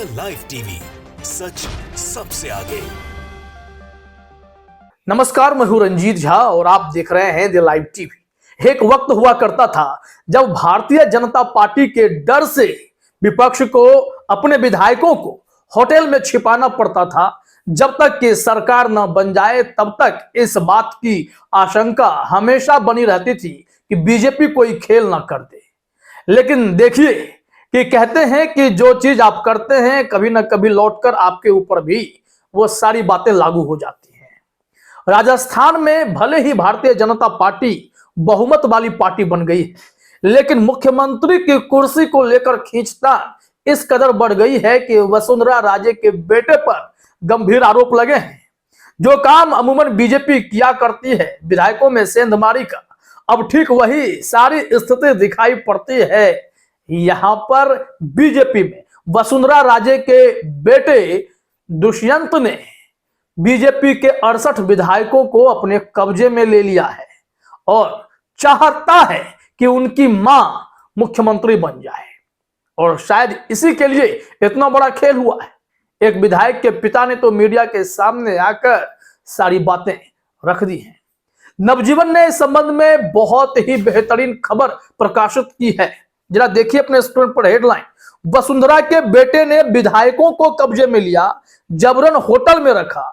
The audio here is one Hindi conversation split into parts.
लाइव टीवी, सच सबसे आगे। नमस्कार, मैं हूं रंजीत झा और आप देख रहे हैं द लाइव टीवी। एक वक्त हुआ करता था जब भारतीय जनता पार्टी के डर से विपक्ष को अपने विधायकों को होटल में छिपाना पड़ता था। जब तक कि सरकार न बन जाए तब तक इस बात की आशंका हमेशा बनी रहती थी कि बीजेपी कोई खेल ना कर दे। लेकिन देखिए कि कहते हैं कि जो चीज आप करते हैं कभी ना कभी लौटकर आपके ऊपर भी वो सारी बातें लागू हो जाती हैं। राजस्थान में भले ही भारतीय जनता पार्टी बहुमत वाली पार्टी बन गई है, लेकिन मुख्यमंत्री की कुर्सी को लेकर खींचतान इस कदर बढ़ गई है कि वसुंधरा राजे के बेटे पर गंभीर आरोप लगे हैं। जो काम अमूमन बीजेपी किया करती है विधायकों में सेंधमारी का, अब ठीक वही सारी स्थिति दिखाई पड़ती है। यहां पर बीजेपी में वसुंधरा राजे के बेटे दुष्यंत ने बीजेपी के 68 विधायकों को अपने कब्जे में ले लिया है और चाहता है कि उनकी मां मुख्यमंत्री बन जाए। और शायद इसी के लिए इतना बड़ा खेल हुआ है। एक विधायक के पिता ने तो मीडिया के सामने आकर सारी बातें रख दी हैं। नवजीवन ने इस संबंध में बहुत ही बेहतरीन खबर प्रकाशित की है। जरा देखिए अपने स्क्रीन पर हेडलाइन। वसुंधरा के बेटे ने विधायकों को कब्जे में लिया, जबरन होटल में रखा,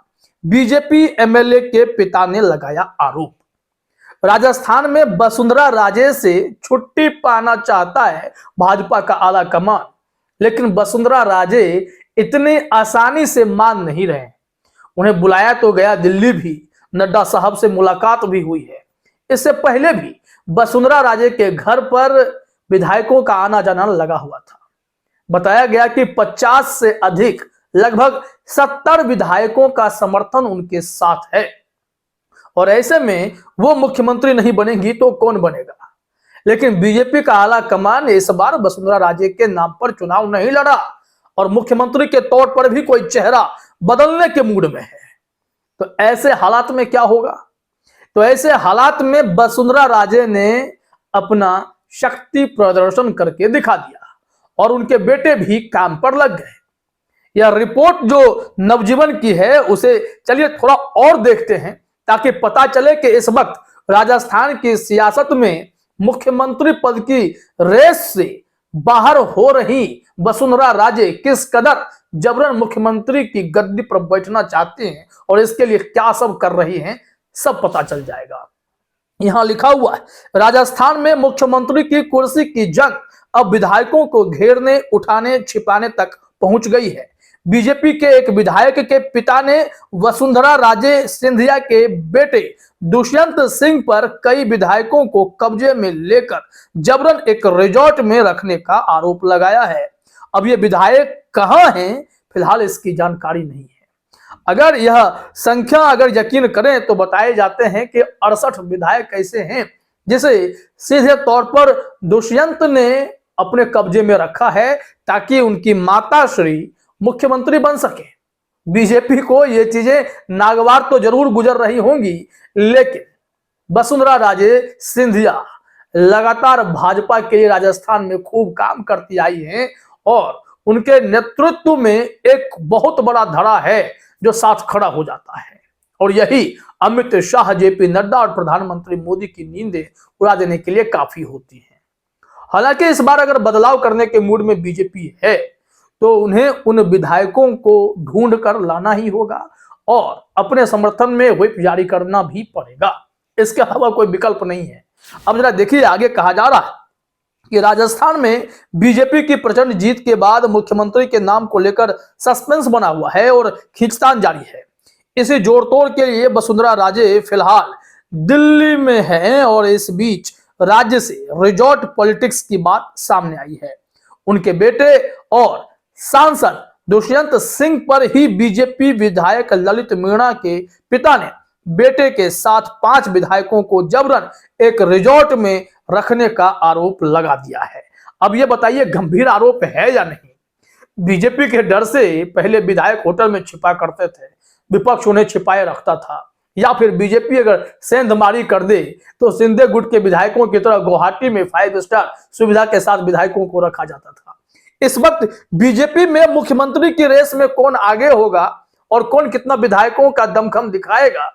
बीजेपी एमएलए के पिता ने लगाया आरोप। राजस्थान में वसुंधरा राजे से छुट्टी पाना चाहता है भाजपा का आला कमान, लेकिन वसुंधरा राजे इतनी आसानी से मान नहीं रहे। उन्हें बुलाया तो गया दिल्ली भी, नड्डा साहब से मुलाकात भी हुई है। इससे पहले भी वसुंधरा राजे के घर पर विधायकों का आना जाना लगा हुआ था। बताया गया कि 50 से अधिक लगभग 70 विधायकों का समर्थन उनके साथ है और ऐसे में वो मुख्यमंत्री नहीं बनेंगी तो कौन बनेगा। लेकिन बीजेपी का आला कमान इस बार वसुंधरा राजे के नाम पर चुनाव नहीं लड़ा और मुख्यमंत्री के तौर पर भी कोई चेहरा बदलने के मूड में है। तो ऐसे हालात में क्या होगा? तो ऐसे हालात में वसुंधरा राजे ने अपना शक्ति प्रदर्शन करके दिखा दिया और उनके बेटे भी काम पर लग गए। यह रिपोर्ट जो नवजीवन की है उसे चलिए थोड़ा और देखते हैं ताकि पता चले कि इस वक्त राजस्थान की सियासत में मुख्यमंत्री पद की रेस से बाहर हो रही वसुंधरा राजे किस कदर जबरन मुख्यमंत्री की गद्दी पर बैठना चाहते हैं और इसके लिए क्या सब कर रही हैं, सब पता चल जाएगा। यहां लिखा हुआ है, राजस्थान में मुख्यमंत्री की कुर्सी की जंग अब विधायकों को घेरने, उठाने, छिपाने तक पहुंच गई है। बीजेपी के एक विधायक के पिता ने वसुंधरा राजे सिंधिया के बेटे दुष्यंत सिंह पर कई विधायकों को कब्जे में लेकर जबरन एक रिजॉर्ट में रखने का आरोप लगाया है। अब ये विधायक कहां हैं, फिलहाल इसकी जानकारी नहीं है। अगर यह संख्या यकीन करें तो बताए जाते हैं कि 68 विधायक ऐसे हैं जिसे सीधे तौर पर दुष्यंत ने अपने कब्जे में रखा है ताकि उनकी माता श्री मुख्यमंत्री बन सके। बीजेपी को ये चीजें नागवार तो जरूर गुजर रही होंगी, लेकिन वसुंधरा राजे सिंधिया लगातार भाजपा के लिए राजस्थान में खूब काम करती आई हैं और उनके नेतृत्व में एक बहुत बड़ा धड़ा है जो साथ खड़ा हो जाता है। और यही अमित शाह, जेपी नड्डा और प्रधानमंत्री मोदी की नींदें उड़ा देने के लिए काफी होती है। हालांकि इस बार अगर बदलाव करने के मूड में बीजेपी है तो उन्हें उन विधायकों को ढूंढ कर लाना ही होगा और अपने समर्थन में व्हिप जारी करना भी पड़ेगा। इसके अलावा कोई विकल्प नहीं है। अब जरा देखिए आगे कहा जा रहा है कि राजस्थान में बीजेपी की प्रचंड जीत के बाद मुख्यमंत्री के नाम को लेकर सस्पेंस बना हुआ है और खींचतान जारी है। इसे जोड़तोड़ के लिए वसुंधरा राजे फिलहाल दिल्ली में हैं और इस बीच राज्य से रिजॉर्ट पॉलिटिक्स की बात सामने आई है। उनके बेटे और सांसद दुष्यंत सिंह पर ही बीजेपी विधायक ललित मीणा के पिता ने बेटे के साथ 5 विधायकों को जबरन एक रिजॉर्ट में रखने का आरोप लगा दिया है। अब यह बताइए गंभीर आरोप है या नहीं? बीजेपी के डर से पहले विधायक होटल में छिपा करते थे, विपक्ष उन्हें छिपाए रखता था, या फिर बीजेपी अगर सेंधमारी कर दे तो सिंधे गुट के विधायकों की तरह गुवाहाटी में 5 स्टार सुविधा के साथ विधायकों को रखा जाता था। इस वक्त बीजेपी में मुख्यमंत्री की रेस में कौन आगे होगा और कौन कितना विधायकों का दमखम दिखाएगा,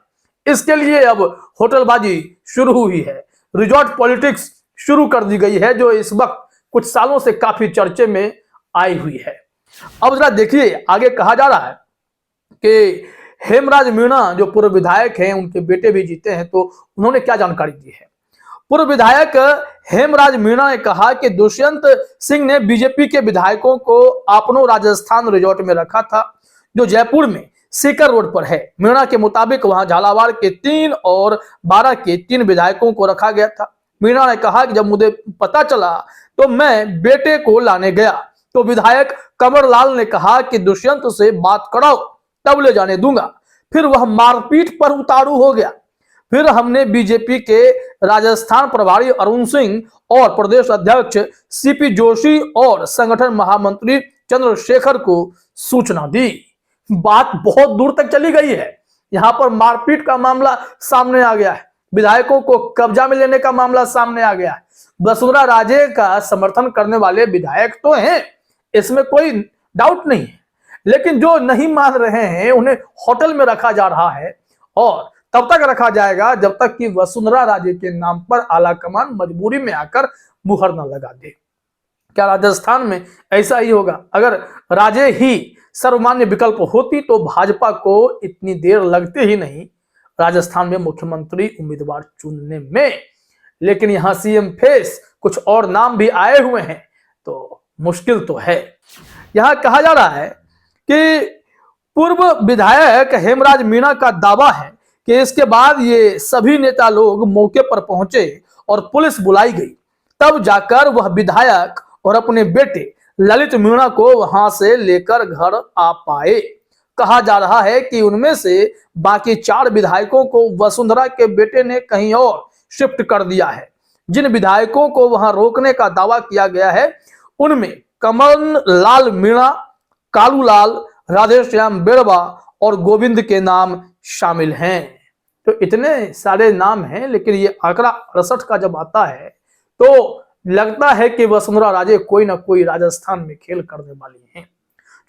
इसके लिए अब होटलबाजी शुरू हुई है, रिजॉर्ट पॉलिटिक्स शुरू कर दी गई है, जो इस वक्त कुछ सालों से काफी चर्चे में आई हुई है। अब जरा देखिए, आगे कहा जा रहा है कि हेमराज मीणा जो पूर्व विधायक हैं, उनके बेटे भी जीते हैं, तो उन्होंने क्या जानकारी दी है। पूर्व विधायक हेमराज मीणा ने कहा कि दुष्यंत सिंह ने बीजेपी के विधायकों को आपनो राजस्थान रिजॉर्ट में रखा था, जो जयपुर में सीकर रोड पर है। मीणा के मुताबिक वहां झालावाड़ के 3 और 12 के 3 विधायकों को रखा गया था। मीणा ने कहा कि जब मुझे पता चला तो मैं बेटे को लाने गया, तो विधायक कंवर लाल ने कहा कि दुष्यंत से बात कराओ तब ले जाने दूंगा। फिर वह मारपीट पर उतारू हो गया। फिर हमने बीजेपी के राजस्थान प्रभारी अरुण सिंह और प्रदेश अध्यक्ष सीपी जोशी और संगठन महामंत्री चंद्रशेखर को सूचना दी। बात बहुत दूर तक चली गई है। यहां पर मारपीट का मामला सामने आ गया है, विधायकों को कब्जा में लेने का मामला सामने आ गया है। वसुंधरा राजे का समर्थन करने वाले विधायक तो हैं, इसमें कोई डाउट नहीं है, लेकिन जो नहीं मान रहे हैं उन्हें होटल में रखा जा रहा है, और तब तक रखा जाएगा जब तक कि वसुंधरा राजे के नाम पर आलाकमान मजबूरी में आकर मुहर न लगा दे। क्या राजस्थान में ऐसा ही होगा? अगर राजे ही सर्वमान्य विकल्प होती तो भाजपा को इतनी देर लगती ही नहीं राजस्थान में मुख्यमंत्री उम्मीदवार चुनने में। लेकिन यहां सीएम फेस कुछ और नाम भी आए हुए हैं, तो मुश्किल तो है। यहां कहा जा रहा है कि पूर्व विधायक हेमराज मीणा का दावा है कि इसके बाद ये सभी नेता लोग मौके पर पहुंचे और पुलिस बुलाई गई, तब जाकर वह विधायक और अपने बेटे ललित मीणा को वहां से लेकर घर आ पाए। कहा जा रहा है कि उनमें से बाकी 4 विधायकों को वसुंधरा के बेटे ने कहीं और शिफ्ट कर दिया है। जिन विधायकों को वहां रोकने का दावा किया गया है उनमें कमल लाल मीणा, कालू लाल, राधेश्याम बेड़वा और गोविंद के नाम शामिल हैं। तो इतने सारे नाम हैं, लेकिन ये आंकड़ा 68 का जब आता है तो लगता है कि वसुंधरा राजे कोई ना कोई राजस्थान में खेल करने वाली हैं।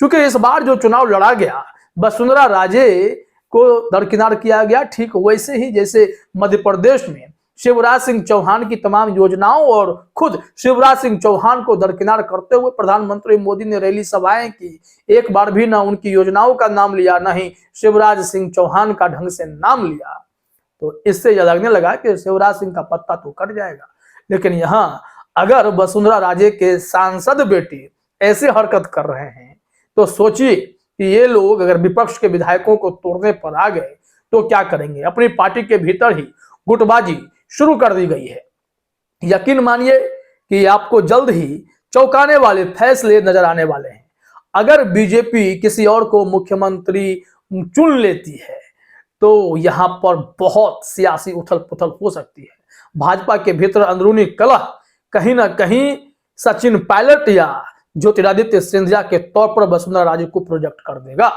क्योंकि इस बार जो चुनाव लड़ा गया, वसुंधरा राजे को दरकिनार किया गया, ठीक वैसे ही जैसे मध्य प्रदेश में शिवराज सिंह चौहान की तमाम योजनाओं और खुद शिवराज सिंह चौहान को दरकिनार करते हुए प्रधानमंत्री मोदी ने रैली सभाएं की, एक बार भी ना उनकी योजनाओं का नाम लिया, ना ही शिवराज सिंह चौहान का ढंग से नाम लिया। तो इससे यह लगने लगा कि शिवराज सिंह का पत्ता तो कट जाएगा। लेकिन यहां अगर वसुंधरा राजे के सांसद बेटे ऐसे हरकत कर रहे हैं, तो सोचिए कि ये लोग अगर विपक्ष के विधायकों को तोड़ने पर आ गए तो क्या करेंगे। अपनी पार्टी के भीतर ही गुटबाजी शुरू कर दी गई है। यकीन मानिए कि आपको जल्द ही चौंकाने वाले फैसले नजर आने वाले हैं। अगर बीजेपी किसी और को मुख्यमंत्री चुन लेती है तो यहां पर बहुत सियासी उथल पुथल हो सकती है। भाजपा के भीतर अंदरूनी कलह कहीं ना कहीं सचिन पायलट या ज्योतिरादित्य सिंधिया के तौर पर वसुंधरा राजे को प्रोजेक्ट कर देगा,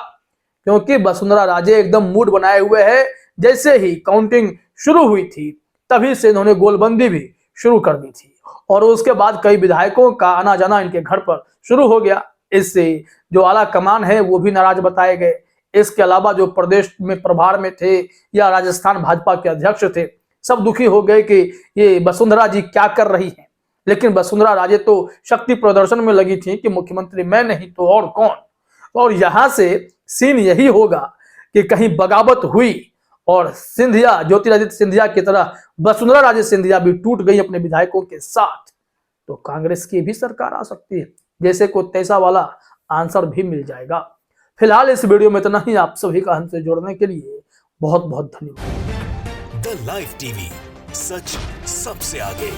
क्योंकि वसुंधरा राजे एकदम मूड बनाए हुए है। जैसे ही काउंटिंग शुरू हुई थी तभी से इन्होंने गोलबंदी भी शुरू कर दी थी, और उसके बाद कई विधायकों का आना जाना इनके घर पर शुरू हो गया। इससे जो आला कमान है वो भी नाराज बताए गए। इसके अलावा जो प्रदेश में प्रभार में थे या राजस्थान भाजपा के अध्यक्ष थे, सब दुखी हो गए कि ये वसुंधरा जी क्या कर रही हैं। लेकिन वसुंधरा राजे तो शक्ति प्रदर्शन में लगी थी कि मुख्यमंत्री मैं नहीं तो और कौन। और यहां से सीन यही होगा कि कहीं बगावत हुई और सिंधिया, ज्योतिरादित्य सिंधिया की तरह वसुंधरा राजे सिंधिया भी टूट गई अपने विधायकों के साथ, तो कांग्रेस की भी सरकार आ सकती है। जैसे को तैसा वाला आंसर भी मिल जाएगा। फिलहाल इस वीडियो में इतना ही। आप सभी का हमसे जुड़ने के लिए बहुत बहुत धन्यवाद। द लाइव टीवी, सच सबसे आगे।